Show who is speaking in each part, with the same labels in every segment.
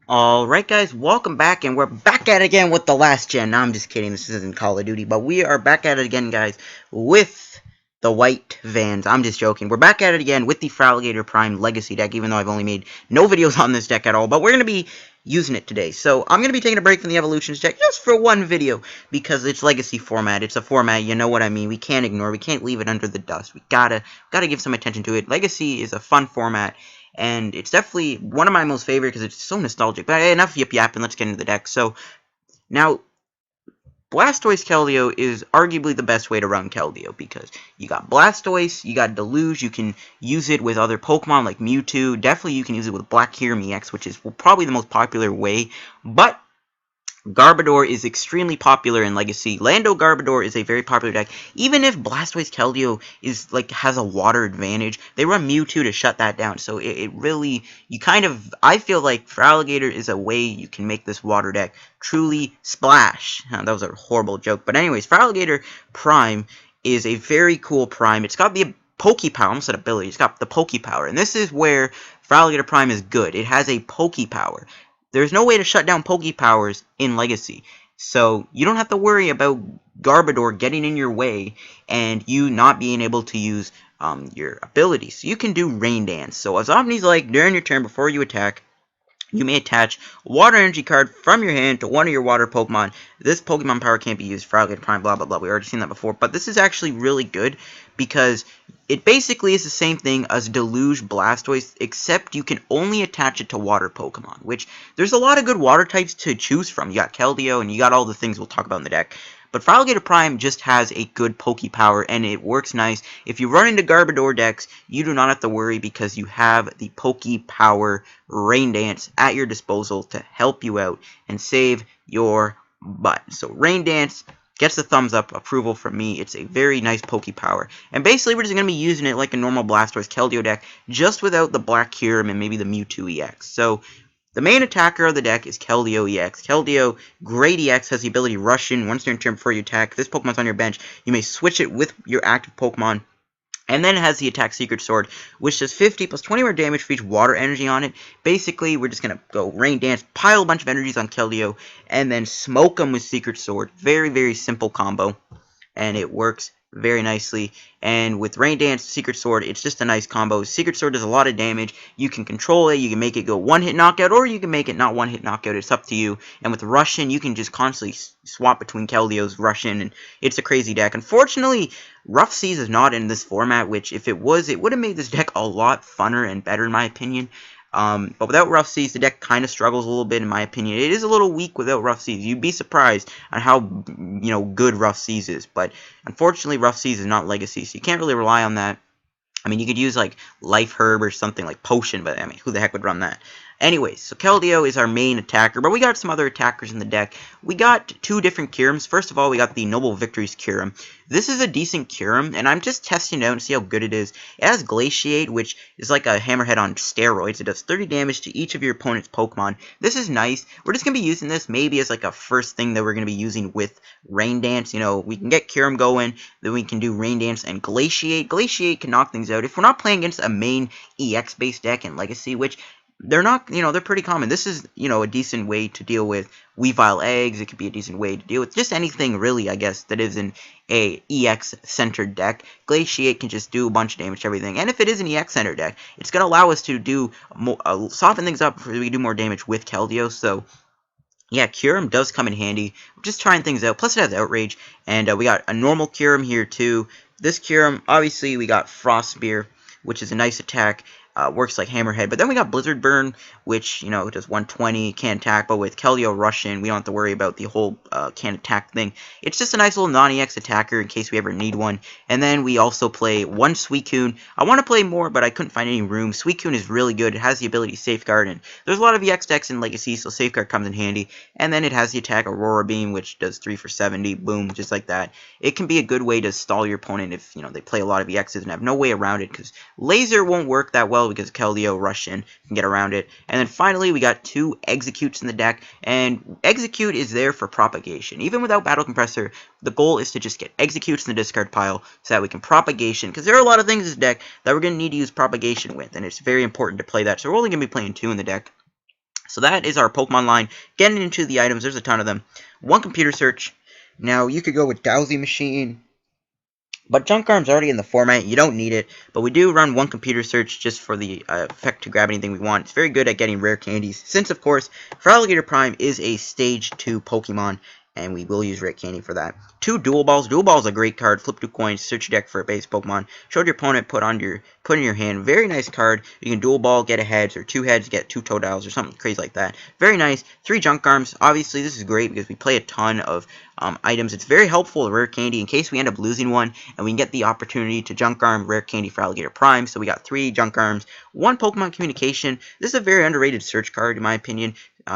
Speaker 1: Alright guys, welcome back, and we're back at it again with the last gen. No, I'm just kidding, this isn't Call of Duty, but we are back at it again, guys, with the white Vans. I'm just joking. We're back at it again with the Feraligatr Prime Legacy deck, even though I've only made no videos on this deck at all, but we're going to be using it today. So, I'm going to be taking a break from the Evolutions deck just for one video, because it's Legacy format. It's a format, you know what I mean. We can't ignore, we can't leave it under the dust. We gotta give some attention to it. Legacy is a fun format. And it's definitely one of my most favorite because it's so nostalgic. But hey, enough yip-yapping, let's get into the deck. So, now, Blastoise Keldeo is arguably the best way to run Keldeo because you got Blastoise, you got Deluge, you can use it with other Pokemon like Mewtwo. Definitely you can use it with Black Kyurem EX, which is probably the most popular way. But Garbodor is extremely popular in Legacy. Lando Garbodor is a very popular deck. Even if Blastoise Keldeo is has a water advantage, they run Mewtwo to shut that down. So it really, I feel like Feraligatr is a way you can make this water deck truly splash. That was a horrible joke. But anyways, Feraligatr Prime is a very cool Prime. It's got the Poke Power, I almost said ability. It's got the Poke Power. And this is where Feraligatr Prime is good. It has a Poke Power. There's no way to shut down Poke Powers in Legacy, so you don't have to worry about Garbodor getting in your way and you not being able to use your abilities. So you can do Rain Dance. So as often as during your turn before you attack, you may attach a Water Energy card from your hand to one of your water Pokemon. This Pokemon power can't be used for Feraligatr Prime, blah, blah, blah. We've already seen that before. But this is actually really good because it basically is the same thing as Deluge Blastoise, except you can only attach it to water Pokemon, which there's a lot of good water types to choose from. You got Keldeo, and you got all the things we'll talk about in the deck. But Feraligatr Prime just has a good Poke Power, and it works nice. If you run into Garbodor decks, you do not have to worry because you have the Poke Power Rain Dance at your disposal to help you out and save your butt. So Rain Dance gets the thumbs up approval from me. It's a very nice Poke Power. And basically, we're just going to be using it like a normal Blastoise Keldeo deck, just without the Black Kyurem and maybe the Mewtwo EX. So the main attacker of the deck is Keldeo-EX. Keldeo, great EX, has the ability to rush in once during turn before you attack. If this Pokemon's on your bench, you may switch it with your active Pokemon. And then it has the attack Secret Sword, which does 50 plus 20 more damage for each water energy on it. Basically, we're just going to go Rain Dance, pile a bunch of energies on Keldeo, and then smoke them with Secret Sword. Very, very simple combo. And it works very nicely. And with Rain Dance, Secret Sword, it's just a nice combo. Secret Sword does a lot of damage. You can control it. You can make it go one-hit knockout, or you can make it not one-hit knockout. It's up to you. And with Russian, you can just constantly swap between Keldeo's Russian, and it's a crazy deck. Unfortunately, Rough Seas is not in this format, which if it was, it would have made this deck a lot funner and better in my opinion. But without Rough Seas, the deck kind of struggles a little bit, in my opinion. It is a little weak without Rough Seas. You'd be surprised on how, good Rough Seas is. But unfortunately, Rough Seas is not Legacy, so you can't really rely on that. I mean, you could use, Life Herb or something like Potion, but, I mean, who the heck would run that? Anyways, so Keldeo is our main attacker, but we got some other attackers in the deck. We got two different Kyurems. First of all, we got the Noble Victories Kyurem. This is a decent Kyurem, and I'm just testing it out to see how good it is. It has Glaciate, which is like a Hammerhead on steroids. It does 30 damage to each of your opponent's Pokemon. This is nice. We're just going to be using this maybe as a first thing that we're going to be using with Rain Dance. We can get Kyurem going, then we can do Rain Dance and Glaciate. Glaciate can knock things out. If we're not playing against a main EX-based deck in Legacy, which they're not, they're pretty common. This is, a decent way to deal with Weavile eggs. It could be a decent way to deal with just anything, really, I guess, that is in a EX-centered deck. Glaciate can just do a bunch of damage to everything. And if it is an EX-centered deck, it's going to allow us to do soften things up so we can do more damage with Keldeo. So yeah, Kyurem does come in handy. We're just trying things out. Plus, it has Outrage. And we got a normal Kyurem here, too. This Kyurem, obviously, we got Frost Spear, which is a nice attack. Works like Hammerhead. But then we got Blizzard Burn, which, does 120, can't attack. But with Keldeo Russian, we don't have to worry about the whole can't attack thing. It's just a nice little non-EX attacker in case we ever need one. And then we also play one Suicune. I want to play more, but I couldn't find any room. Suicune is really good. It has the ability to Safeguard, and there's a lot of EX decks in Legacy, so Safeguard comes in handy. And then it has the attack Aurora Beam, which does 3 for 70. Boom, just like that. It can be a good way to stall your opponent if, they play a lot of EXs and have no way around it, because Laser won't work that well because Keldeo Russian can get around it. And then finally, we got two Exeggcutes in the deck, and Exeggcute is there for propagation. Even without Battle Compressor, the goal is to just get Exeggcutes in the discard pile so that we can propagation, because there are a lot of things in this deck that we're going to need to use propagation with, and it's very important to play that. So we're only going to be playing two in the deck. So that is our Pokemon line. Getting into the items, there's a ton of them. One computer search. Now, you could go with Dowsy Machine, but Junk Arm's already in the format. You don't need it, but we do run one computer search just for the effect to grab anything we want. It's very good at getting rare candies, since, of course, Feraligatr Prime is a Stage 2 Pokemon, and we will use rare candy for that. 2 Dual Balls. Dual Ball is a great card. Flip 2 coins, search your deck for a base Pokemon. Show your opponent, put in your hand. Very nice card. You can Dual Ball, get a heads, or 2 heads, get 2 Totodiles, or something crazy like that. Very nice. 3 Junk Arms. Obviously, this is great because we play a ton of items. It's very helpful to rare candy in case we end up losing one, and we can get the opportunity to Junk Arm rare candy for Feraligatr Prime. So we got 3 Junk Arms, 1 Pokemon Communication. This is a very underrated search card, in my opinion.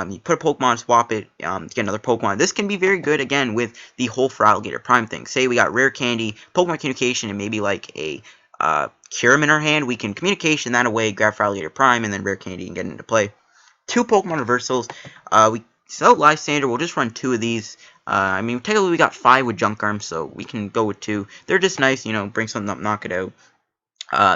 Speaker 1: You put a Pokemon, swap it, to get another Pokemon. This can be very good, again, with the whole Feraligatr Prime thing. Say we got rare candy, Pokemon Communication, and maybe like a Kyurem in our hand. We can Communication that away, grab Feraligatr Prime, and then rare candy and get into play. 2 Pokemon Reversals. Without Lysander, we'll just run 2 of these. I mean, technically we got 5 with Junk Arms, so we can go with 2. They're just nice, you know, bring something up, knock it out.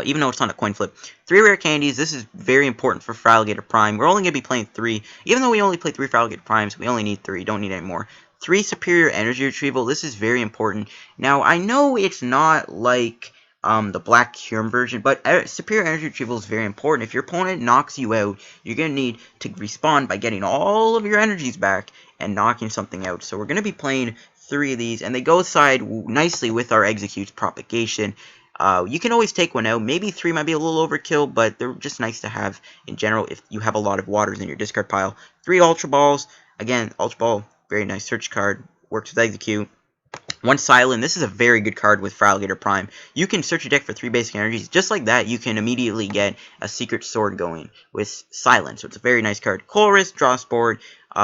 Speaker 1: Even though it's on a coin flip. 3 rare candies. This is very important for Feraligatr Prime. We're only going to be playing 3. Even though we only play 3 Feraligatr Primes, we only need 3. Don't need any more. 3 Superior Energy Retrieval. This is very important. Now, I know it's not like the Black Kyurem version, but Superior Energy Retrieval is very important. If your opponent knocks you out, you're going to need to respond by getting all of your energies back and knocking something out. So we're going to be playing 3 of these, and they go side nicely with our Exeggcute Propagation. You can always take one out. Maybe 3 might be a little overkill, but they're just nice to have in general if you have a lot of waters in your discard pile. 3 Ultra Balls. Again, Ultra Ball, very nice search card. Works with Exeggcute. 1 Cilan. This is a very good card with Feraligatr Prime. You can search your deck for 3 basic energies. Just like that, you can immediately get a Secret Sword going with Cilan. So it's a very nice card. Colress, Draw Sport.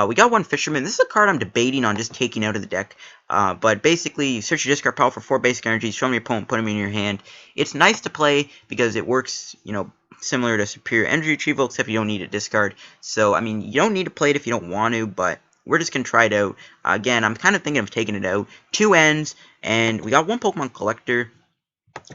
Speaker 1: We got 1 Fisherman. This is a card I'm debating on just taking out of the deck. But basically, you search your discard pile for 4 basic energies, show them your opponent, put them in your hand. It's nice to play because it works, you know, similar to Superior Energy Retrieval, except you don't need a discard. So, I mean, you don't need to play it if you don't want to, but we're just going to try it out. Again, I'm kind of thinking of taking it out. 2 ends, and we got 1 Pokemon Collector.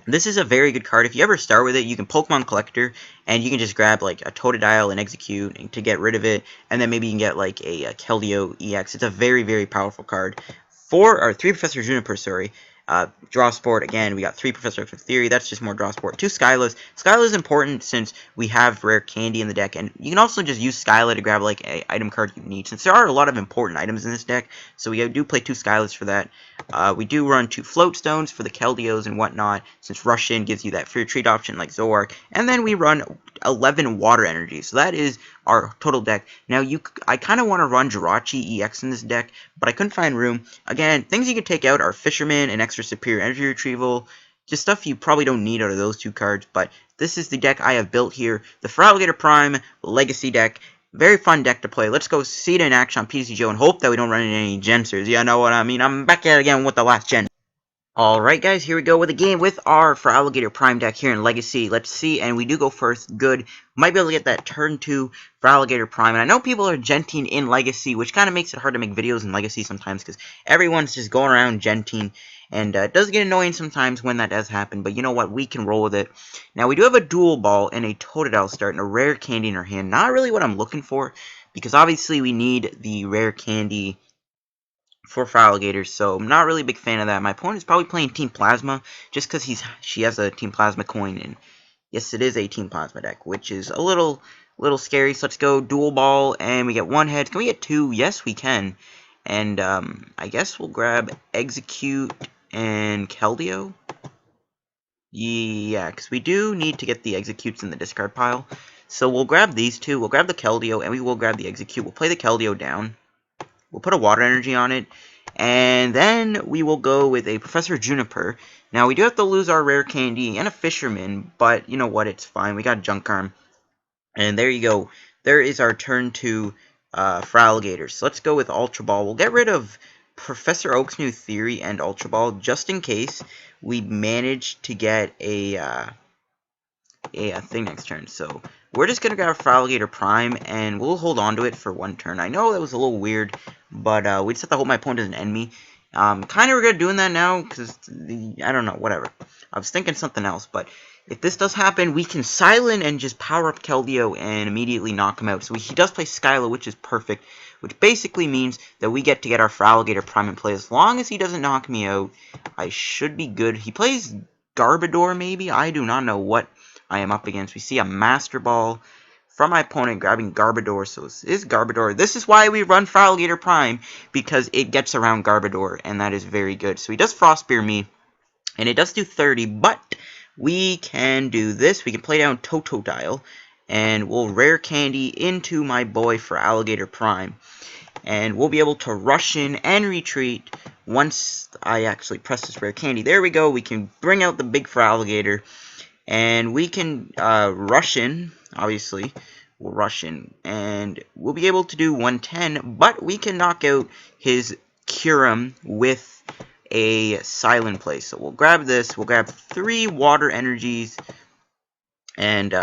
Speaker 1: This is a very good card. If you ever start with it, you can Pokemon Collector, and you can just grab like a Totodile and Exeggcute to get rid of it, and then maybe you can get like a Keldeo-EX. It's a very, very powerful card. 3 Professor Juniper, sorry. Draw Sport, again, we got 3 Professor of Theory, that's just more Draw Sport. 2 Skylas. Skyla is important since we have rare candy in the deck, and you can also just use Skyla to grab like an item card you need, since there are a lot of important items in this deck, so we do play 2 Skylas for that. We do run 2 Float Stones for the Keldeos and whatnot, since Rush In gives you that free retreat option like Zoroark, and then we run 11 Water Energy, so that is our total deck. Now, I kind of want to run Jirachi EX in this deck, but I couldn't find room. Again, things you can take out are Fisherman and extra Superior Energy Retrieval, just stuff you probably don't need out of those 2 cards, but this is the deck I have built here, the Feraligatr Prime Legacy deck. Very fun deck to play. Let's go see it in action on PTCGO and hope that we don't run into any Gensers. Yeah, know what I mean? I'm back at it again with the last gen. Alright guys, here we go with a game with our Feraligatr Prime deck here in Legacy. Let's see, and we do go first. Good. Might be able to get that turn 2 Feraligatr Prime. And I know people are genting in Legacy, which kind of makes it hard to make videos in Legacy sometimes, because everyone's just going around genting. And it does get annoying sometimes when that does happen, but you know what, we can roll with it. Now, we do have a Dual Ball and a Totodile start and a rare candy in our hand. Not really what I'm looking for, because obviously we need the rare candy for Feraligatr, so I'm not really a big fan of that. My opponent is probably playing Team Plasma, just because she has a Team Plasma coin, and yes, it is a Team Plasma deck, which is a little scary. So let's go Dual Ball, and we get 1 head. Can we get 2? Yes, we can. And I guess we'll grab Exeggcute and Keldeo. Yeah, because we do need to get the Exeggcutes in the discard pile. So we'll grab these 2. We'll grab the Keldeo, and we will grab the Exeggcute. We'll play the Keldeo down. We'll put a Water Energy on it. And then we will go with a Professor Juniper. Now, we do have to lose our rare candy and a Fisherman, but you know what? It's fine. We got Junk Arm. And there you go. There is our turn 2 Feraligatr. So let's go with Ultra Ball. We'll get rid of Professor Oak's New Theory and Ultra Ball just in case we manage to get a thing next turn. So we're just going to grab Feraligatr Prime, and we'll hold on to it for 1 turn. I know that was a little weird, but we just have to hope my opponent doesn't end me. Kind of regret doing that now, because, I don't know, whatever. I was thinking something else, but if this does happen, we can Cilan and just power up Keldeo and immediately knock him out. So he does play Skyla, which is perfect, which basically means that we get to get our Feraligatr Prime in play. As long as he doesn't knock me out, I should be good. He plays Garbodor, maybe? I do not know what I am up against. We see a Master Ball from my opponent grabbing Garbodor, so this is Garbodor. This is why we run Feraligatr Prime, because it gets around Garbodor, and that is very good. So he does Frost Spear me, and it does do 30, but we can do this. We can play down Totodile, and we'll Rare Candy into my boy Feraligatr Prime. And we'll be able to rush in and retreat once I actually press this Rare Candy. There we go. We can bring out the big Feraligatr, and we can rush in, obviously. We'll rush in, and we'll be able to do 110, but we can knock out his Kyurem with a Cilan play. So we'll grab this, we'll grab 3 water energies, and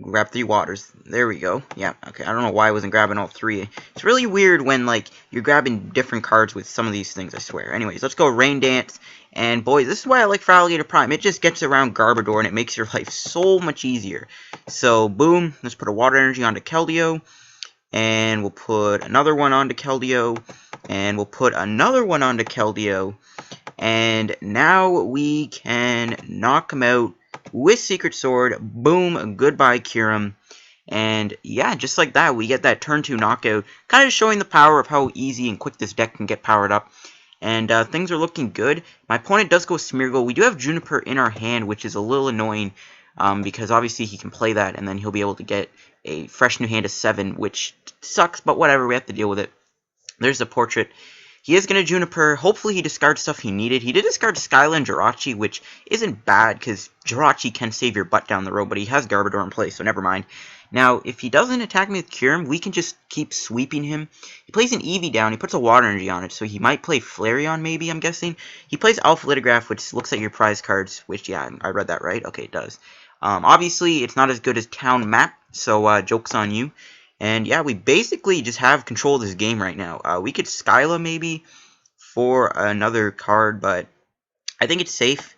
Speaker 1: grab 3 waters. There we go. Yeah, okay, I don't know why I wasn't grabbing all 3. It's really weird when, like, you're grabbing different cards with some of these things, I swear. Anyways, let's go Rain Dance, and boys, this is why I like Feraligatr Prime. It just gets around Garbodor, and it makes your life so much easier. So, boom, let's put a water energy onto Keldeo, and we'll put another one onto Keldeo, and we'll put another one onto Keldeo, and now we can knock him out with Secret Sword. Boom, goodbye Kyurem. And yeah, just like that, we get that turn 2 knockout, kind of showing the power of how easy and quick this deck can get powered up. And things are looking good. My opponent does go Smeargle. We do have Juniper in our hand, which is a little annoying, because obviously he can play that, and then he'll be able to get a fresh new hand of 7, which sucks, but whatever, we have to deal with it. There's the portrait. He is going to Juniper. Hopefully he discards stuff he needed. He did discard Skyla and Jirachi, which isn't bad, because Jirachi can save your butt down the road, but he has Garbodor in play, so never mind. Now, if he doesn't attack me with Kyurem, we can just keep sweeping him. He plays an Eevee down. He puts a Water Energy on it, so he might play Flareon, maybe, I'm guessing. He plays Alpha Lithograph, which looks at your prize cards, which, yeah, I read that right. Okay, it does. Obviously, it's not as good as Town Map, so joke's on you. And yeah, we basically just have control of this game right now. We could Skyla maybe for another card, but I think it's safe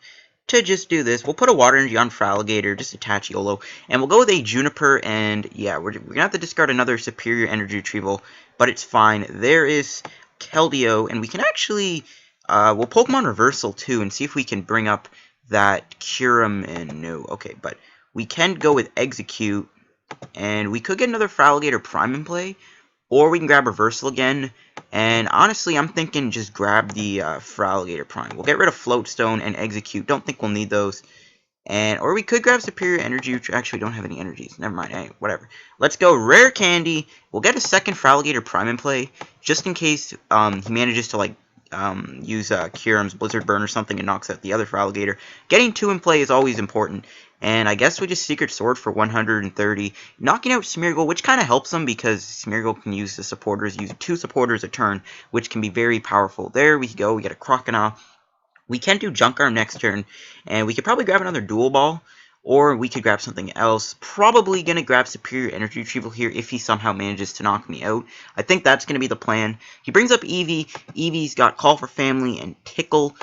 Speaker 1: to just do this. We'll put a Water Energy on Feraligatr, just attach YOLO, and we'll go with a Juniper, and yeah, we're going to have to discard another Superior Energy Retrieval, but it's fine. There is Keldeo, and we can actually, we'll Pokemon Reversal too, and see if we can bring up that Kyurem, and no, okay, but we can go with Exeggcute, and we could get another Feraligatr Prime in play, or we can grab Reversal again, and honestly, I'm thinking just grab the Feraligatr Prime. We'll get rid of Float Stone and Exeggcute. Don't think we'll need those. Or we could grab Superior Energy, which actually don't have any energies. Never mind, hey, whatever. Let's go Rare Candy. We'll get a second Feraligatr Prime in play, just in case he manages to, like, use Kyurem's Blizzard Burn or something and knocks out the other Feraligatr. Getting 2 in play is always important. And I guess we just Secret Sword for 130, knocking out Smeargle, which kind of helps him because Smeargle can use the supporters, use 2 supporters a turn, which can be very powerful. There we go, we get a Croconaw. We can do Junk Arm next turn, and we could probably grab another Dual Ball, or we could grab something else. Probably going to grab Superior Energy Retrieval here if he somehow manages to knock me out. I think that's going to be the plan. He brings up Eevee. Eevee's got Call for Family and Tickle.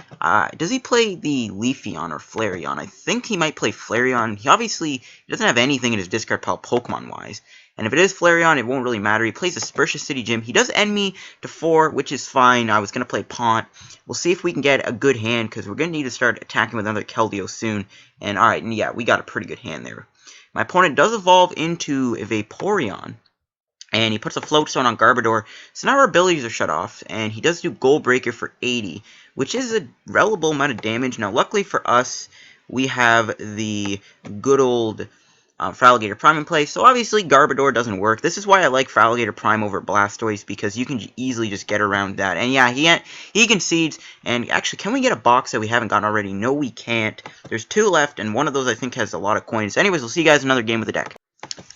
Speaker 1: Does he play the Leafeon or Flareon? I think he might play Flareon. He obviously doesn't have anything in his discard pile Pokemon-wise. And if it is Flareon, it won't really matter. He plays a Spursha City Gym. He does end me to 4, which is fine. I was going to play Pont. We'll see if we can get a good hand, because we're going to need to start attacking with another Keldeo soon. And alright, yeah, we got a pretty good hand there. My opponent does evolve into a Vaporeon, and he puts a Float Stone on Garbodor. So now our abilities are shut off, and he does do Gold Breaker for 80, which is a relevant amount of damage. Now, luckily for us, we have the good old Feraligatr Prime in play, so obviously Garbodor doesn't work. This is why I like Feraligatr Prime over Blastoise, because you can easily just get around that. And yeah, he concedes, and actually, can we get a box that we haven't gotten already? No, we can't. There's 2 left, and one of those I think has a lot of coins. Anyways, we'll see you guys in another game with the deck.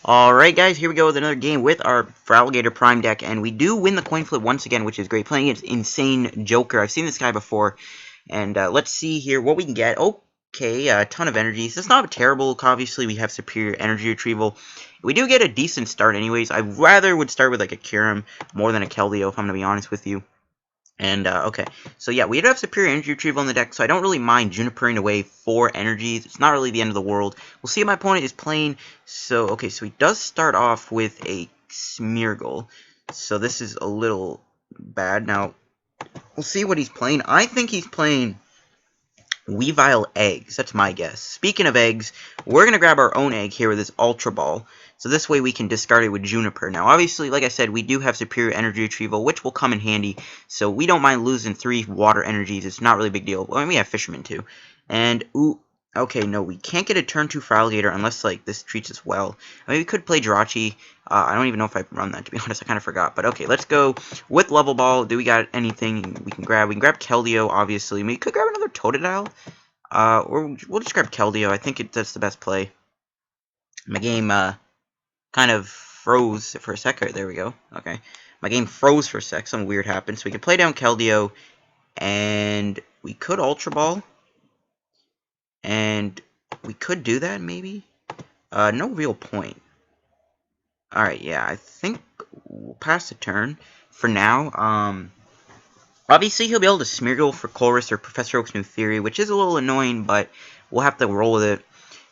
Speaker 1: Alright guys, here we go with another game with our Feraligatr Prime deck, and we do win the coin flip once again, which is great. Playing against Insane Joker. I've seen this guy before, and let's see here what we can get. Okay, a ton of energies. It's not terrible. Obviously, we have Superior Energy Retrieval. We do get a decent start anyways. I rather would start with like a Kyurem more than a Keldeo, if I'm going to be honest with you. And, okay, so yeah, we do have superior energy retrieval in the deck, so I don't really mind Junipering away 4 energies. It's not really the end of the world. We'll see what my opponent is playing. So, okay, so he does start off with a Smeargle, so this is a little bad. Now, we'll see what he's playing. I think he's playing Weavile eggs. That's my guess. Speaking of eggs, we're going to grab our own egg here with this Ultra Ball. So this way we can discard it with Juniper. Now, obviously, like I said, we do have superior energy retrieval, which will come in handy. So we don't mind losing 3 water energies. It's not really a big deal. I mean, we have Fisherman, too. And, ooh, okay, no, we can't get a turn 2 Feraligatr unless, like, this treats us well. I mean, we could play Jirachi. I don't even know if I run that, to be honest. I kind of forgot. But, okay, let's go with Level Ball. Do we got anything we can grab? We can grab Keldeo, obviously. We could grab another Totodile. Or we'll just grab Keldeo. I think that's the best play. My game, kind of froze for a sec. There we go. Okay. My game froze for a sec. Something weird happened. So we can play down Keldeo. And we could Ultra Ball. And we could do that, maybe? No real point. Alright, yeah. I think we'll pass the turn for now. Obviously, he'll be able to Smeargle for Colress or Professor Oak's new theory, which is a little annoying, but we'll have to roll with it.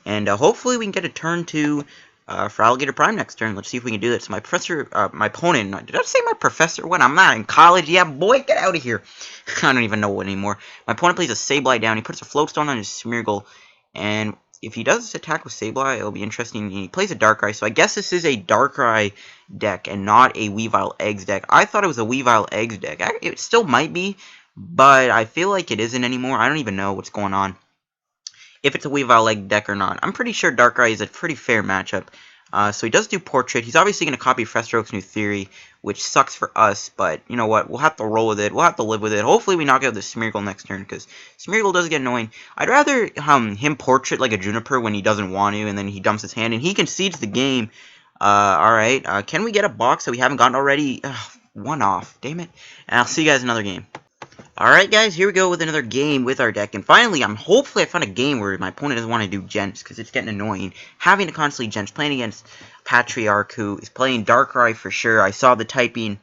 Speaker 1: And hopefully we can get a turn to Feraligatr Prime next turn. Let's see if we can do that. So my opponent, did I say my professor? What? I'm not in college. Yeah, boy, get out of here. I don't even know what anymore. My opponent plays a Sableye down. He puts a Float Stone on his Smeargle, and if he does attack with Sableye, it'll be interesting. He plays a Darkrai, so I guess this is a Darkrai deck and not a Weavile Eggs deck. I thought it was a Weavile Eggs deck. It still might be, but I feel like it isn't anymore. I don't even know what's going on, if it's a Weavile Egg deck or not. I'm pretty sure Darkrai is a pretty fair matchup. So he does do Portrait. He's obviously going to copy Professor Oak's new theory, which sucks for us, but you know what? We'll have to roll with it. We'll have to live with it. Hopefully we knock out the Smeargle next turn, because Smeargle does get annoying. I'd rather him Portrait like a Juniper when he doesn't want to, and then he dumps his hand, and he concedes the game. Alright. Can we get a box that we haven't gotten already? One off. Damn it. And I'll see you guys in another game. Alright guys, here we go with another game with our deck, and finally, hopefully I found a game where my opponent doesn't want to do Gents, because it's getting annoying, having to constantly Gents, playing against Patriarch, who is playing Darkrai for sure. I saw the typing,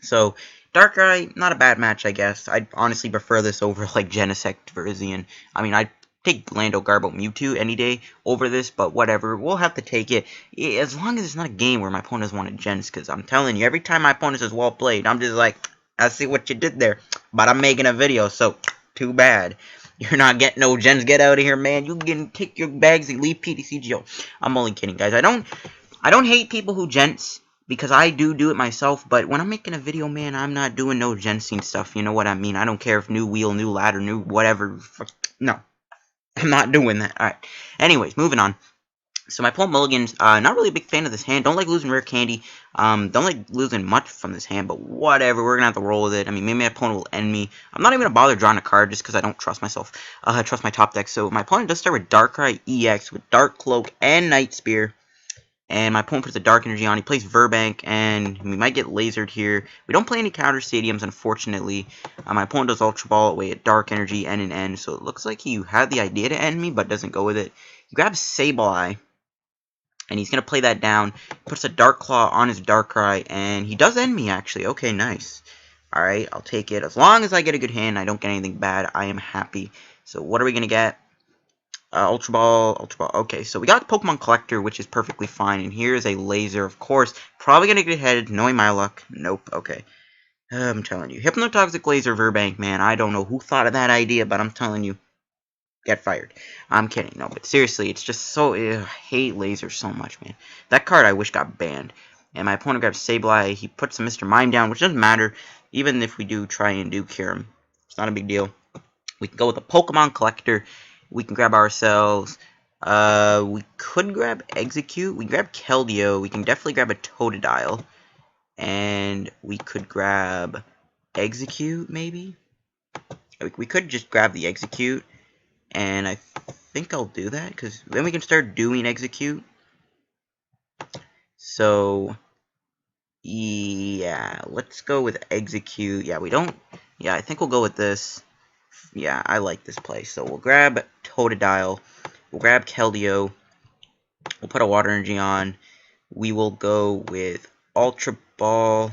Speaker 1: so Darkrai, not a bad match, I guess. I'd honestly prefer this over, like, Genesect Virizion. I mean, I'd take Lando Garbo Mewtwo any day over this, but whatever, we'll have to take it, as long as it's not a game where my opponent doesn't want to Gents, because I'm telling you, every time my opponent says well played, I'm just like, I see what you did there, but I'm making a video, so too bad. You're not getting no Gens. Get out of here, man. You can take your bags and leave PTCGO. I'm only kidding, guys. I don't hate people who Gents, because I do it myself, but when I'm making a video, man, I'm not doing no Gensing stuff. You know what I mean? I don't care if new wheel, new ladder, new whatever. No, I'm not doing that. Alright. Anyways, moving on. So my opponent Mulligan's not really a big fan of this hand. Don't like losing rare candy. Don't like losing much from this hand, but whatever. We're going to have to roll with it. I mean, maybe my opponent will end me. I'm not even going to bother drawing a card just because I don't trust myself. I trust my top deck. So my opponent does start with Darkrai EX with Dark Cloak and Night Spear. And my opponent puts a Dark Energy on. He plays Verbank, and we might get lasered here. We don't play any counter stadiums, unfortunately. My opponent does Ultra Ball away at Dark Energy and an end. So it looks like he had the idea to end me, but doesn't go with it. He grabs Sableye. And he's going to play that down, puts a Dark Claw on his Darkrai, and he does end me, actually. Okay, nice. Alright, I'll take it. As long as I get a good hand, I don't get anything bad, I am happy. So what are we going to get? Ultra Ball, Ultra Ball. Okay, so we got Pokemon Collector, which is perfectly fine. And here's a Laser, of course. Probably going to get ahead, knowing my luck. Nope, okay. I'm telling you. Hypnotoxic Laser Verbank, man. I don't know who thought of that idea, but I'm telling you. Get fired. I'm kidding. No, but seriously, it's just so... I hate lasers so much, man. That card I wish got banned. And my opponent grabs Sableye. He puts a Mr. Mime down, which doesn't matter. Even if we do try and do Kyurem. It's not a big deal. We can go with a Pokemon Collector. We can grab ourselves... we could grab Exeggcute. We can grab Keldeo. We can definitely grab a Totodile. And we could grab Exeggcute, maybe? We could just grab the Exeggcute. And I think I'll do that, because then we can start doing Exeggcute. So, yeah, let's go with Exeggcute. Yeah, we don't... Yeah, I think we'll go with this. Yeah, I like this play. So we'll grab Totodile. We'll grab Keldeo. We'll put a Water Energy on. We will go with Ultra Ball.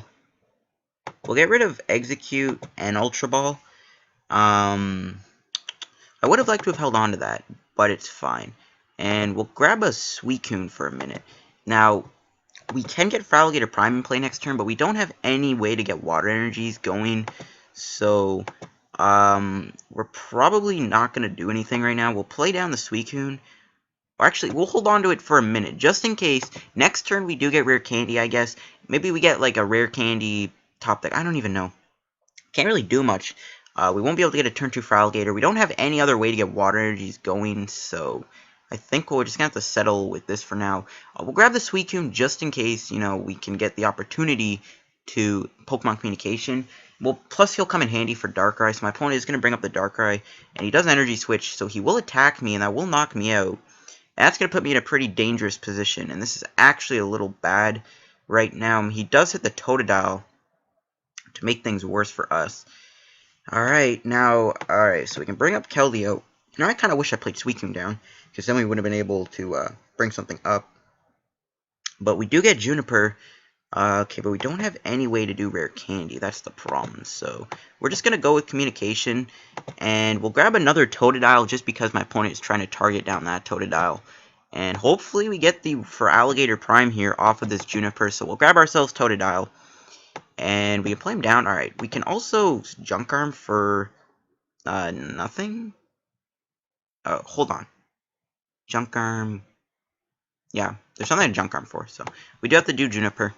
Speaker 1: We'll get rid of Exeggcute and Ultra Ball. I would have liked to have held on to that, but it's fine. And we'll grab a Suicune for a minute. Now, we can get Feraligatr Prime in play next turn, but we don't have any way to get Water Energies going. So, we're probably not going to do anything right now. We'll play down the Suicune. Or actually, we'll hold on to it for a minute, just in case. Next turn, we do get Rare Candy, I guess. Maybe we get, like, a Rare Candy top deck. I don't even know. Can't really do much. We won't be able to get a turn 2 Feraligatr. We don't have any other way to get Water Energies going, so I think we're just going to have to settle with this for now. We'll grab the Suicune just in case, you know, we can get the opportunity to Pokemon Communication. Well, plus he'll come in handy for Darkrai, so my opponent is going to bring up the Darkrai, and he does Energy Switch, so he will attack me, and that will knock me out. And that's going to put me in a pretty dangerous position, and this is actually a little bad right now. He does hit the Totodile to make things worse for us. Alright, so we can bring up Keldeo. You know, I kind of wish I played Suicune down, because then we would have been able to bring something up. But we do get Juniper. Okay, but we don't have any way to do Rare Candy. That's the problem. So we're just going to go with Communication, and we'll grab another Totodile just because my opponent is trying to target down that Totodile. And hopefully we get the Feraligatr Prime here off of this Juniper. So we'll grab ourselves Totodile. And we can play him down. Alright, we can also Junk Arm for nothing. Hold on. Junk Arm. Yeah, there's something to Junk Arm for. So we do have to do Juniper.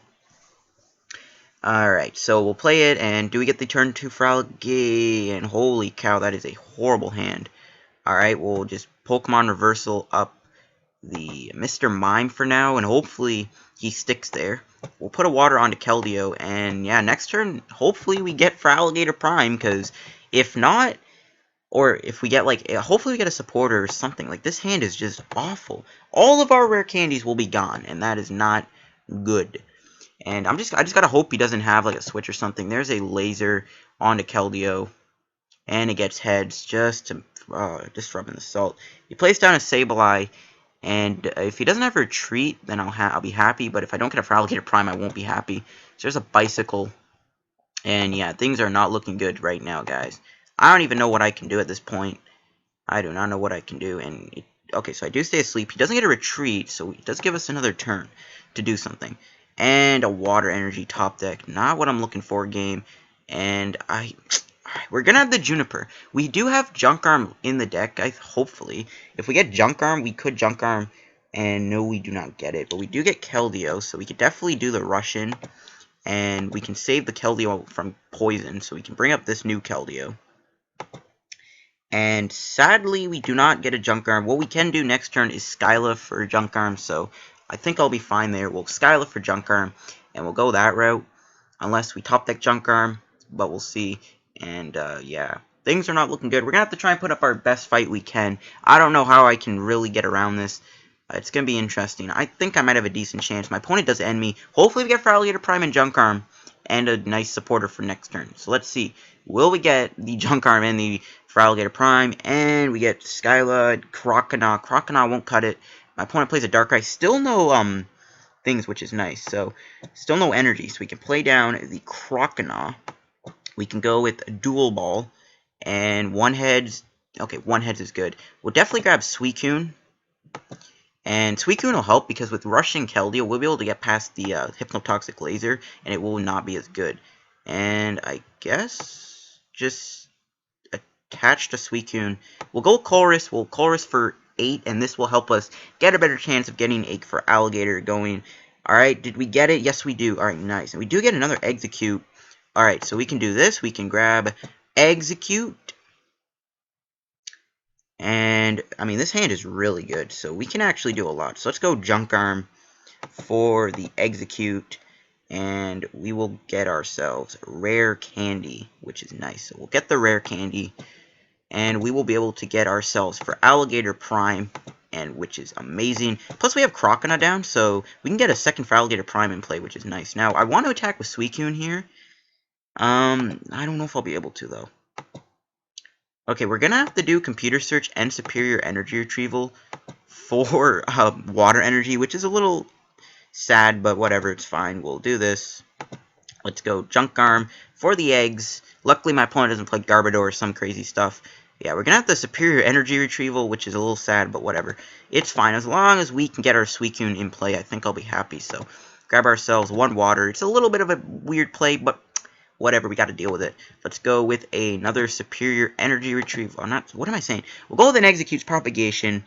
Speaker 1: Alright, so we'll play it. And do we get the turn 2 Feraligatr? And holy cow, that is a horrible hand. Alright, we'll just Pokemon Reversal up the Mr. Mime for now. And hopefully he sticks there. We'll put a water onto Keldeo, and yeah, next turn, hopefully we get Feraligatr Prime, because if not, or if we get, like, hopefully we get a supporter or something. Like, this hand is just awful. All of our rare candies will be gone, and that is not good. And I just gotta hope he doesn't have, like, a switch or something. There's a laser onto Keldeo, and it gets heads, just rubbing the salt. He plays down a Sableye. And if he doesn't have a retreat, then I'll be happy. But if I don't get a Feraligatr Prime, I won't be happy. So there's a bicycle. And yeah, things are not looking good right now, guys. I don't even know what I can do at this point. I do not know what I can do. And okay, so I do stay asleep. He doesn't get a retreat, so he does give us another turn to do something. And a Water Energy top deck. Not what I'm looking for, game. And we're going to have the Juniper. We do have Junk Arm in the deck, hopefully. If we get Junk Arm, we could Junk Arm. And no, we do not get it. But we do get Keldeo, so we could definitely do the Russian. And we can save the Keldeo from poison, so we can bring up this new Keldeo. And sadly, we do not get a Junk Arm. What we can do next turn is Skyla for Junk Arm, so I think I'll be fine there. We'll Skyla for Junk Arm, and we'll go that route. Unless we top deck Junk Arm, but we'll see. And, yeah, things are not looking good. We're going to have to try and put up our best fight we can. I don't know how I can really get around this. It's going to be interesting. I think I might have a decent chance. My opponent does end me. Hopefully we get Feraligatr Prime and Junk Arm and a nice supporter for next turn. So let's see. Will we get the Junk Arm and the Feraligatr Prime? And we get Skyla, Croconaw. Croconaw won't cut it. My opponent plays a Darkrai. Still no, things, which is nice. So, still no energy. So we can play down the Croconaw. We can go with a Dual Ball, and One Heads. Okay, One Heads is good. We'll definitely grab Suicune, and Suicune will help because with rushing Keldeo, we'll be able to get past the Hypnotoxic Laser, and it will not be as good. And I guess just attach to Suicune. We'll go Colress. We'll Colress for 8, and this will help us get a better chance of getting a Feraligatr going. Alright, did we get it? Yes, we do. Alright, nice. And we do get another Exeggcute. Alright, so we can do this. We can grab Exeggcute. And, I mean, this hand is really good. So we can actually do a lot. So let's go Junk Arm for the Exeggcute. And we will get ourselves Rare Candy, which is nice. So we'll get the Rare Candy. And we will be able to get ourselves Feraligatr Prime, and which is amazing. Plus, we have Croconaw down, so we can get a second Feraligatr Prime in play, which is nice. Now, I want to attack with Suicune here. I don't know if I'll be able to, though. Okay, we're going to have to do Computer Search and Superior Energy Retrieval for Water Energy, which is a little sad, but whatever, it's fine. We'll do this. Let's go Junk Arm for the eggs. Luckily, my opponent doesn't play Garbodor or some crazy stuff. Yeah, we're going to have the Superior Energy Retrieval, which is a little sad, but whatever. It's fine. As long as we can get our Suicune in play, I think I'll be happy. So, grab ourselves one water. It's a little bit of a weird play, but whatever, we got to deal with it. Let's go with another Superior Energy Retrieval. What am I saying? We'll go with an Execcute's Propagation.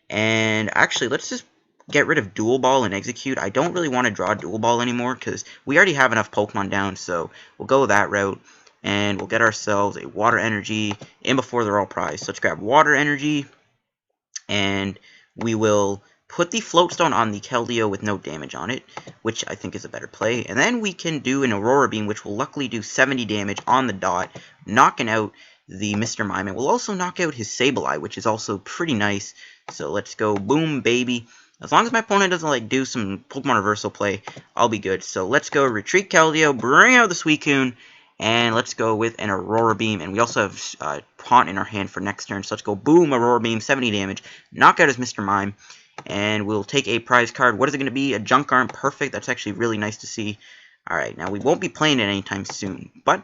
Speaker 1: And actually, let's just get rid of Dual Ball and Execute. I don't really want to draw Dual Ball anymore because we already have enough Pokemon down, so we'll go that route. And we'll get ourselves a Water Energy in before they're all prized. So let's grab Water Energy, and we will put the Float Stone on the Keldeo with no damage on it, which I think is a better play. And then we can do an Aurora Beam, which will luckily do 70 damage on the dot, knocking out the Mr. Mime. And we'll also knock out his Sableye, which is also pretty nice. So let's go boom, baby. As long as my opponent doesn't like do some Pokemon Reversal play, I'll be good. So let's go retreat Keldeo, bring out the Suicune, and let's go with an Aurora Beam. And we also have Haunt in our hand for next turn. So let's go boom, Aurora Beam, 70 damage. Knock out his Mr. Mime. And we'll take a prize card. What is it going to be? A Junk Arm. Perfect. That's actually really nice to see. Alright, now we won't be playing it anytime soon. But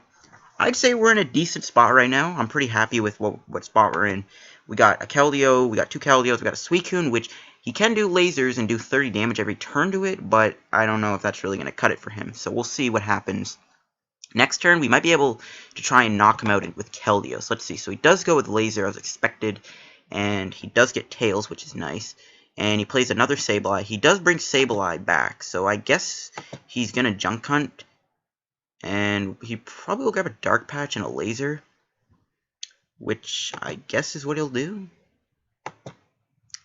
Speaker 1: I'd say we're in a decent spot right now. I'm pretty happy with what spot we're in. We got a Keldeo, we got two Keldeos, we got a Suicune, which he can do lasers and do 30 damage every turn to it, but I don't know if that's really going to cut it for him. So we'll see what happens. Next turn, we might be able to try and knock him out with Keldeo. So let's see. So he does go with laser as expected, and he does get Tails, which is nice. And he plays another Sableye. He does bring Sableye back, so I guess he's going to Junk Hunt. And he probably will grab a Dark Patch and a laser, which I guess is what he'll do.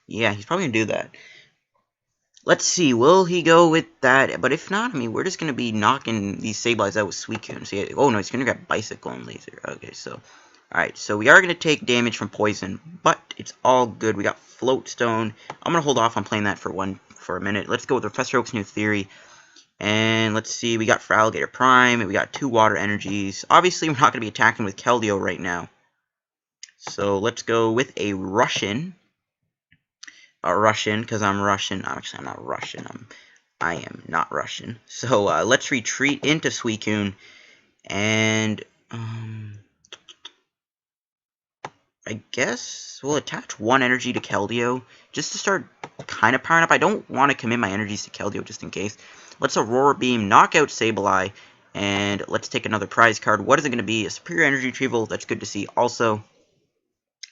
Speaker 1: Yeah, he's probably going to do that. Let's see, will he go with that? But if not, I mean, we're just going to be knocking these Sableyes out with Suicune. So oh no, he's going to grab Bicycle and laser. Okay, so alright, so we are going to take damage from poison, but it's all good. We got Float Stone. I'm going to hold off on playing that for a minute. Let's go with Professor Oak's new theory. And let's see, we got Feraligatr Prime, and we got two Water Energies. Obviously, we're not going to be attacking with Keldeo right now. So let's go with a Russian. Because I'm Russian. Actually, I'm not Russian. I am not Russian. So let's retreat into Suicune. And I guess we'll attach one energy to Keldeo just to start kind of powering up. I don't want to commit my energies to Keldeo just in case. Let's Aurora Beam, knock out Sableye, and let's take another prize card. What is it going to be? A Superior Energy Retrieval. That's good to see also.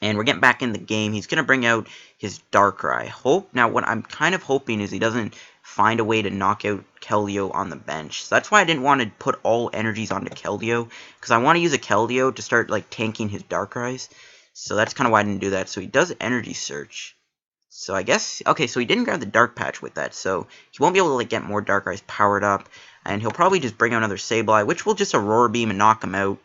Speaker 1: And we're getting back in the game. He's going to bring out his Darkrai. Now, what I'm kind of hoping is he doesn't find a way to knock out Keldeo on the bench. So that's why I didn't want to put all energies onto Keldeo, because I want to use a Keldeo to start like tanking his Darkrai's. So that's kind of why I didn't do that. So he does Energy Search. So I guess, okay, so he didn't grab the Dark Patch with that, so he won't be able to like get more Darkrai's powered up, and he'll probably just bring out another Sableye, which will just Aurora Beam and knock him out,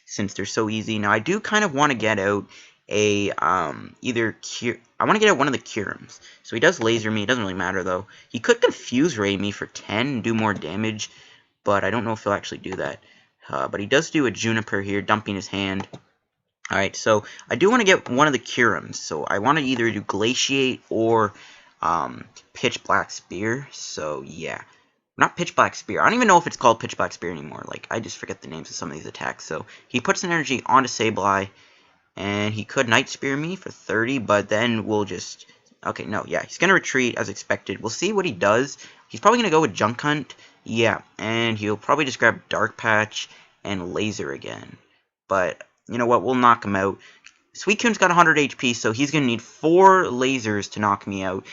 Speaker 1: since they're so easy. Now I do kind of want to get out a, I want to get out one of the Kyurems. So he does laser me, it doesn't really matter though. He could Confuse Ray me for 10 and do more damage, but I don't know if he'll actually do that. But he does do a Juniper here, dumping his hand. Alright, so I do want to get one of the Kyurems. So I want to either do Glaciate or Pitch Black Spear. So yeah, not Pitch Black Spear. I don't even know if it's called Pitch Black Spear anymore. Like, I just forget the names of some of these attacks. So he puts an energy onto Sableye, and he could Night Spear me for 30, but then we'll just... Okay, no, yeah, he's going to retreat as expected. We'll see what he does. He's probably going to go with Junk Hunt. Yeah, and he'll probably just grab Dark Patch and Laser again. But... you know what, we'll knock him out. Suicune's got 100 HP, so he's going to need 4 lasers to knock me out.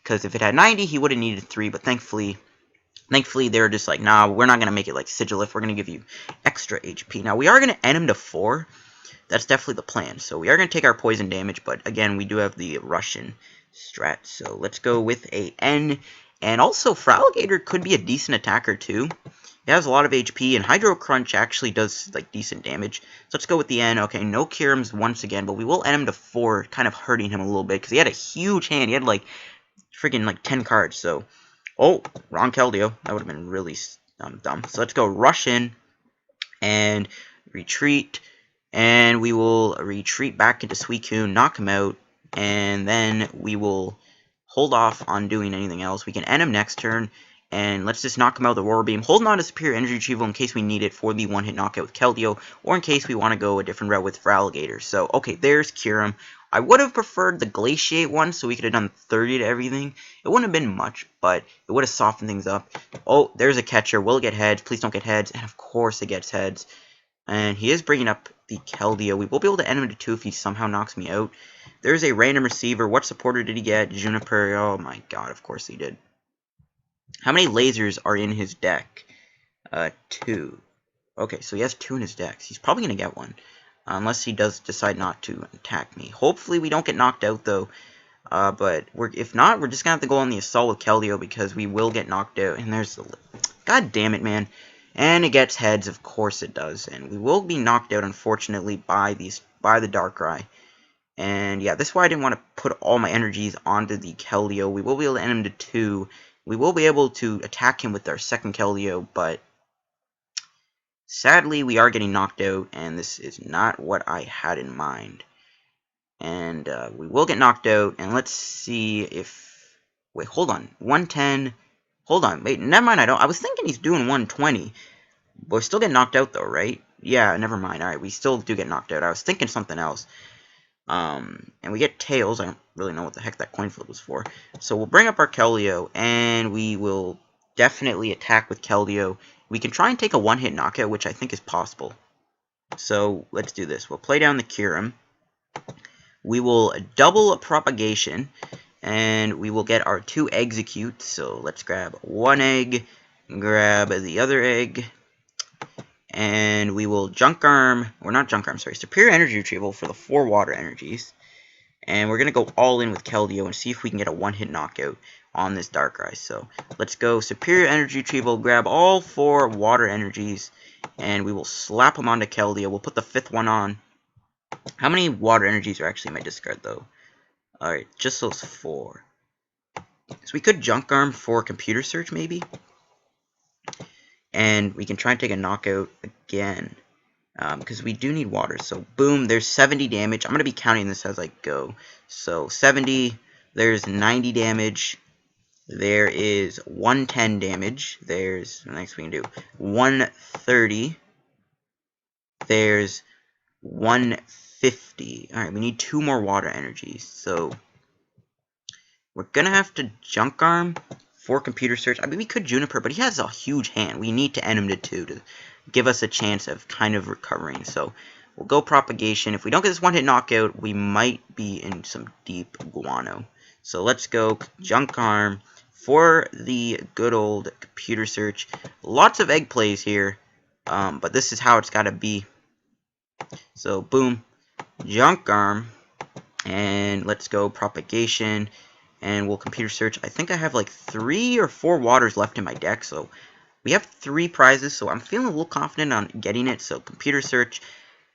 Speaker 1: Because if it had 90, he would have needed 3, but thankfully they're just like, nah, we're not going to make it like Sigilyph, we're going to give you extra HP. Now, we are going to end him to 4. That's definitely the plan. So we are going to take our poison damage, but again, we do have the Russian strat. So let's go with a N. And also, Feraligatr could be a decent attacker too. It has a lot of HP, and Hydro Crunch actually does like decent damage. So let's go with the N. Okay, no Kyurems once again, but we will end him to 4, kind of hurting him a little bit, because he had a huge hand. He had like freaking like 10 cards. So, oh, wrong Keldeo. That would have been really dumb. So let's go Russian and retreat, and we will retreat back into Suicune, knock him out, and then we will hold off on doing anything else. We can end him next turn. And let's just knock him out with the Roar Beam, holding on to Superior Energy Retrieval in case we need it for the one-hit knockout with Keldeo, or in case we want to go a different route with Feraligatr. So, okay, there's Kyurem. I would have preferred the Glaciate one, so we could have done 30 to everything. It wouldn't have been much, but it would have softened things up. Oh, there's a catcher. Will it get heads? Please don't get heads. And of course it gets heads. And he is bringing up the Keldeo. We will be able to end him to 2 if he somehow knocks me out. There's a random receiver. What supporter did he get? Juniper. Oh my god, of course he did. How many lasers are in his deck? 2. Okay, so he has 2 in his deck. He's probably going to get one. Unless he does decide not to attack me. Hopefully we don't get knocked out, though. But if not, we're just going to have to go on the assault with Keldeo because we will get knocked out. And there's the... God damn it, man. And it gets heads, of course it does. And we will be knocked out, unfortunately, by the Darkrai. And yeah, this is why I didn't want to put all my energies onto the Keldeo. We will be able to end him to 2. We will be able to attack him with our second Keldeo, but sadly we are getting knocked out, and this is not what I had in mind. And we will get knocked out, and let's see if... Wait, hold on. 110... Hold on, wait, never mind, I was thinking he's doing 120. But we still get knocked out, though, right? Yeah, never mind. Alright, we still do get knocked out. I was thinking something else. And we get tails. I don't really know what the heck that coin flip was for. So we'll bring up our Keldeo, and we will definitely attack with Keldeo. We can try and take a one-hit knockout, which I think is possible. So let's do this. We'll play down the Kyurem. We will double a propagation, and we will get our 2 Exeggcute. So let's grab 1 egg, grab the other egg, and we will Junk Arm, or not Junk Arm, sorry, Superior Energy Retrieval for the 4 Water Energies. And we're going to go all in with Keldeo and see if we can get a one-hit knockout on this Darkrai. So let's go Superior Energy Retrieval, grab all 4 Water Energies, and we will slap them onto Keldeo. We'll put the 5th one on. How many Water Energies are actually in my discard, though? Alright, just those 4. So we could Junk Arm for Computer Search, maybe? And we can try and take a knockout again. Because we do need water. So, boom, there's 70 damage. I'm going to be counting this as I go. So, 70, there's 90 damage. There is 110 damage. There's, the next we can do, 130. There's 150. Alright, we need 2 more water energies. So, we're going to have to Junk Arm for Computer Search. I mean, we could Juniper, but he has a huge hand. We need to end him to 2 to give us a chance of kind of recovering. So, we'll go Propagation. If we don't get this one-hit knockout, we might be in some deep guano. So, let's go Junk Arm for the good old Computer Search. Lots of egg plays here, but this is how it's got to be. So, boom, Junk Arm, and let's go Propagation. And we'll Computer Search. I think I have like 3 or 4 waters left in my deck. So we have 3 prizes. So I'm feeling a little confident on getting it. So Computer Search.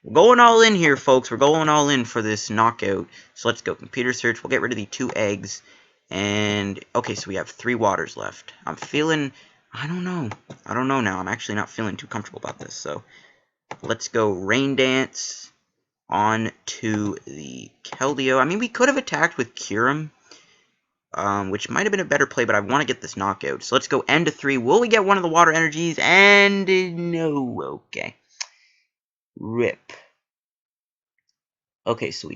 Speaker 1: We're going all in here, folks. We're going all in for this knockout. So let's go Computer Search. We'll get rid of the 2 eggs. And, okay, so we have 3 waters left. I'm feeling, I don't know. I don't know now. I'm actually not feeling too comfortable about this. So let's go Rain Dance on to the Keldeo. I mean, we could have attacked with Kyurem. Which might have been a better play, but I want to get this knockout. So let's go end to 3. Will we get one of the water energies? And no. Okay. RIP. Okay, so we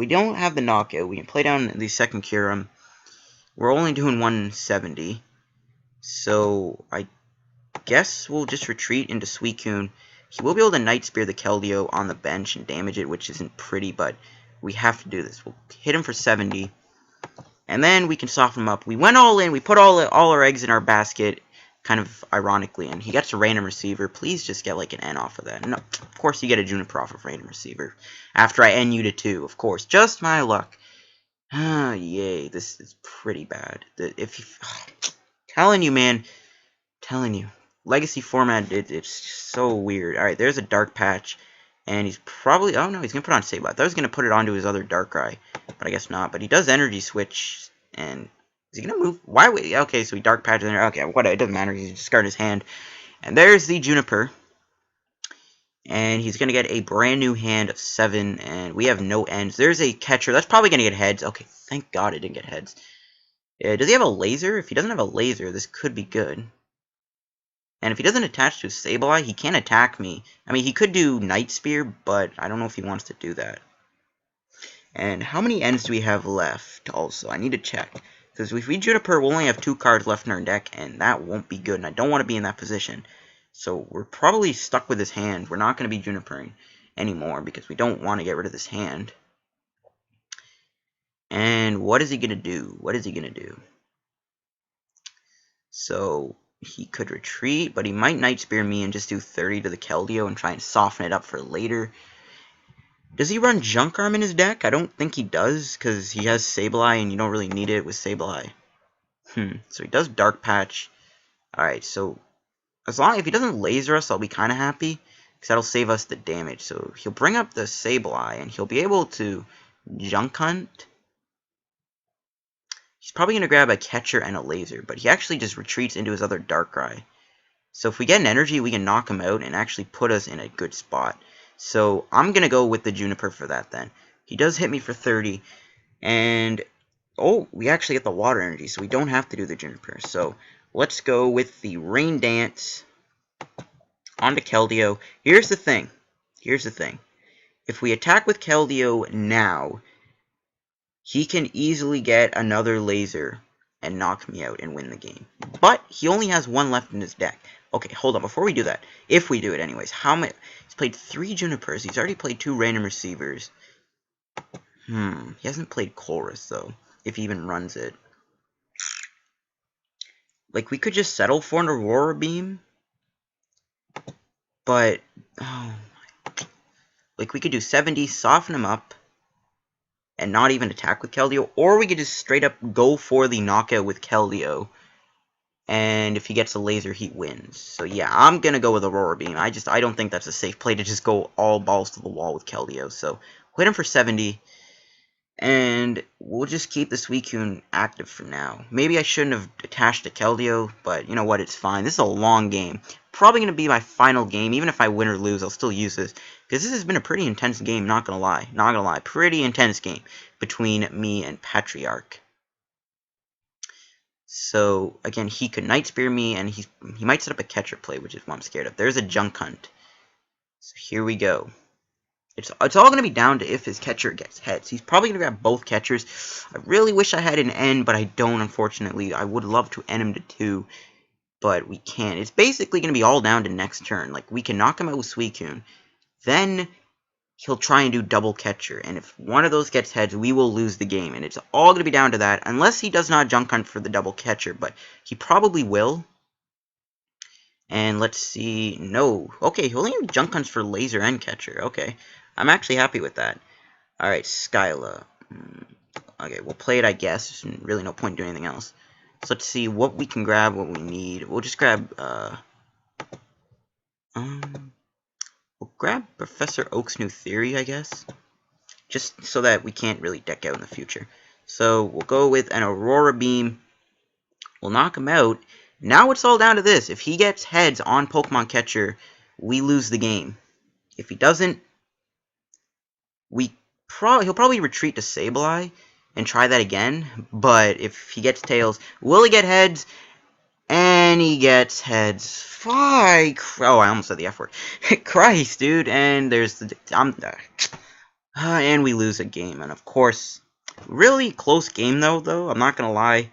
Speaker 1: don't have the knockout. We can play down the second Kyurem. We're only doing 170. So I guess we'll just retreat into Suicune. He will be able to Night Spear the Keldeo on the bench and damage it, which isn't pretty, but we have to do this. We'll hit him for 70. And then we can soften him up. We went all in. We put all our eggs in our basket, kind of ironically. And he gets a random receiver. Please just get like an N off of that. No, of course you get a Juniper off of random receiver. After I N you to 2, of course. Just my luck. Ah, yay. This is pretty bad. Telling you, man. Telling you. Legacy format, it's so weird. Alright, there's a Dark Patch. And he's probably... Oh, no, he's going to put on Sableye. I thought he was going to put it onto his other Darkrai. But I guess not. But he does Energy Switch. And is he going to move? Why? Okay, so he Dark Patches in there. Okay, whatever. It doesn't matter. He's discarding his hand. And there's the Juniper. And he's going to get a brand new hand of 7. And we have no ends. There's a catcher. That's probably going to get heads. Okay, thank God it didn't get heads. Does he have a laser? If he doesn't have a laser, this could be good. And if he doesn't attach to Sableye, he can't attack me. I mean, he could do Night Spear, but I don't know if he wants to do that. And how many ends do we have left also? I need to check. Because if we Juniper, we'll only have 2 cards left in our deck, and that won't be good, and I don't want to be in that position. So we're probably stuck with this hand. We're not going to be Junipering anymore, because we don't want to get rid of this hand. And what is he going to do? What is he going to do? So he could retreat, but he might Night Spear me and just do 30 to the Keldeo and try and soften it up for later. Does he run Junk Arm in his deck? I don't think he does, because he has Sableye, and you don't really need it with Sableye. So he does Dark Patch. Alright, so if he doesn't laser us, I'll be kind of happy, because that'll save us the damage. So he'll bring up the Sableye, and he'll be able to Junk Hunt. He's probably going to grab a Catcher and a Laser, but he actually just retreats into his other Darkrai. So if we get an Energy, we can knock him out and actually put us in a good spot. So I'm going to go with the Juniper for that then. He does hit me for 30. And, oh, we actually get the Water Energy, so we don't have to do the Juniper. So let's go with the Rain Dance onto Keldeo. Here's the thing. If we attack with Keldeo now, he can easily get another Laser and knock me out and win the game. But he only has 1 left in his deck. Okay, hold on. Before we do that, if we do it anyways, how many? He's played 3 Junipers. He's already played 2 Random Receivers. He hasn't played Colress, though, if he even runs it. Like, we could just settle for an Aurora Beam. But, oh my. Like, we could do 70, soften him up, and not even attack with Keldeo. Or we could just straight up go for the knockout with Keldeo. And if he gets a laser, he wins. So yeah, I'm going to go with Aurora Beam. I don't think that's a safe play to just go all balls to the wall with Keldeo. So hit him for 70. And we'll just keep the Suicune active for now. Maybe I shouldn't have attached to Keldeo, but you know what, it's fine. This is a long game. Probably going to be my final game. Even if I win or lose, I'll still use this. Because this has been a pretty intense game, not going to lie. Not going to lie. Pretty intense game between me and Patriarch. So, again, he could Night Spear me, and he might set up a Catcher play, which is what I'm scared of. There's a Junk Hunt. So here we go. It's all going to be down to if his Catcher gets heads. He's probably going to grab both Catchers. I really wish I had an N, but I don't, unfortunately. I would love to N him to 2, but we can't. It's basically going to be all down to next turn. Like, we can knock him out with Suicune. Then he'll try and do double Catcher, and if one of those gets heads, we will lose the game, and it's all going to be down to that, unless he does not Junk Hunt for the double Catcher, but he probably will. And let's see, no, okay, he only Junk Hunts for Laser and Catcher, okay, I'm actually happy with that. Alright, Skyla, okay, we'll play it, I guess, there's really no point in doing anything else. So let's see what we can grab, what we need. We'll just grab, we'll grab Professor Oak's new theory, I guess. Just so that we can't really deck out in the future. So we'll go with an Aurora Beam. We'll knock him out. Now it's all down to this. If he gets heads on Pokemon Catcher, we lose the game. If he doesn't, he'll probably retreat to Sableye and try that again. But if he gets tails, will he get heads? And he gets heads. Oh, I almost said the F word. Christ, dude. And there's the... and we lose a game. And of course, really close game, though. I'm not going to lie.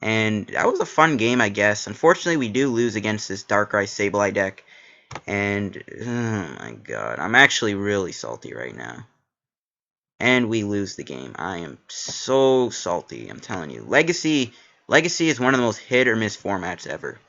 Speaker 1: And that was a fun game, I guess. Unfortunately, we do lose against this Darkrai Sableye deck. And, oh my god. I'm actually really salty right now. And we lose the game. I am so salty, I'm telling you. Legacy is one of the most hit-or-miss formats ever.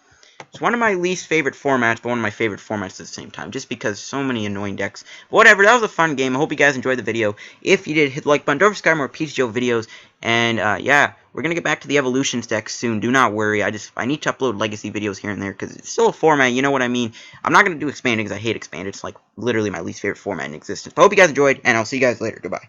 Speaker 1: It's one of my least favorite formats, but one of my favorite formats at the same time, just because so many annoying decks. But whatever, that was a fun game. I hope you guys enjoyed the video. If you did, hit the like button. Don't forget to subscribe for more PTCGO videos. And, yeah, we're going to get back to the Evolutions deck soon. Do not worry. I need to upload Legacy videos here and there, because it's still a format, you know what I mean? I'm not going to do Expanded, because I hate Expanded. It's, like, literally my least favorite format in existence. But I hope you guys enjoyed, and I'll see you guys later. Goodbye.